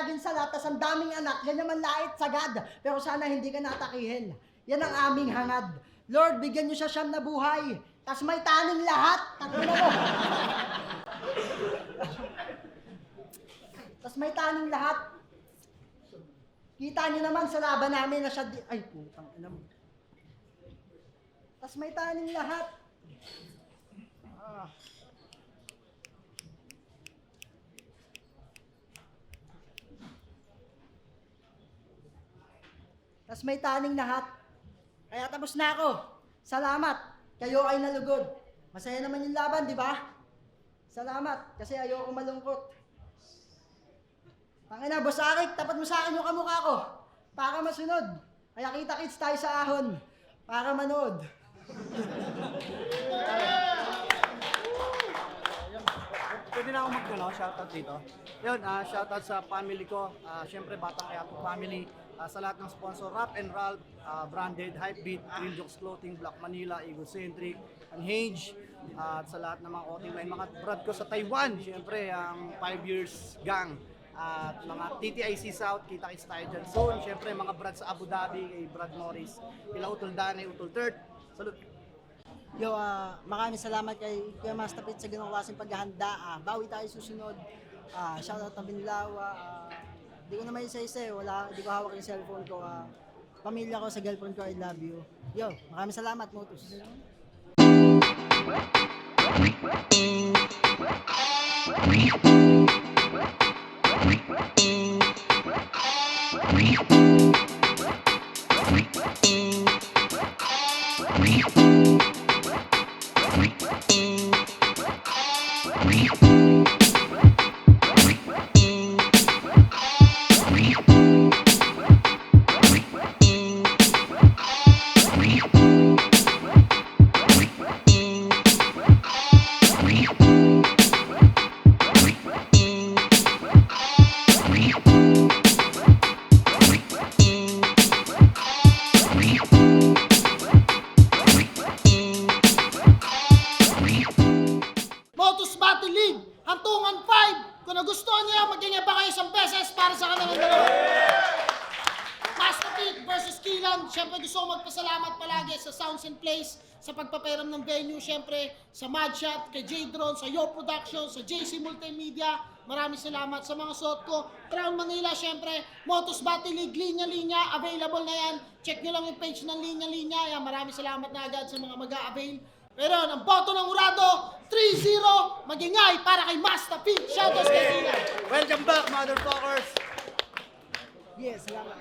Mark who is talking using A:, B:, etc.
A: din sa lahat, tas ang daming anak, yan naman lait sagad. Pero sana hindi ka natakihin. Yan ang aming hangad. Lord, bigyan niyo siya siyam na buhay. Tas may taning lahat. Tangina mo. Tas may taning lahat. Kita niyo naman sa laban namin na siya ay, putang ina mo. Tas may taning lahat. Tas may taning lahat. Kaya tapos na ako. Salamat. Kayo ay nalugod. Masaya naman yung laban, di ba? Salamat. Kasi ayoko malungkot. Tangina, Boss Arik, tapat mo sa akin yung kamukha ko. Para masunod. Kaya kita-kits tayo sa ahon. Para manood.
B: Pwede na ako shoutout dito. Yun, shoutout sa family ko. Siyempre, Batang Quiapo family. Sa lahat ng sponsor, Rap and Ralph, Branded, Hypebeat, Real Jokes Clothing, Black Manila, Egocentric, Unhinged, at sa lahat ng mga clothing line, mga brad ko sa Taiwan, siyempre, ang 5 years gang, at mga TTIC South, kita-kits tayo dyan soon, siyempre, mga brad sa Abu Dhabi, kay Brad Morris, kila Utol Dane, Utol Third, salute!
A: Yo, maraming salamat kay Kuya Master Pete sa ganung klaseng paghahanda. Bawi tayo susunod. Shoutout na Binlawa. Di ko naman isa-isa di ko hawak yung cellphone ko. Pamilya ko sa girlfriend ko, I love you. Yo, maraming salamat, Motus.
C: Motus Battle League, Hantungan 5. Kung nagustuhan niya, magiging pa kayo 1 pesos para sa kanilang dalawa. Master Pete versus Kilan. Siyempre gusto ko magpasalamat palagi sa Sounds and Plays, sa pagpapairam ng venue, siyempre sa Madshot, kay J-Drone, sa Yo Production, sa JC Multimedia. Maraming salamat sa mga suot ko. Crown Manila, siyempre, Motus Battle League, linya-linya, available na yan. Check nyo lang yung page ng linya-linya. Yan, maraming salamat na agad sa mga mag-a-avail. Pero ang boto ng Urado, 3-0, magingay para kay Master Pete. Shoutouts kay Kilan.
B: Welcome back, motherfuckers!
A: Yes, salamat.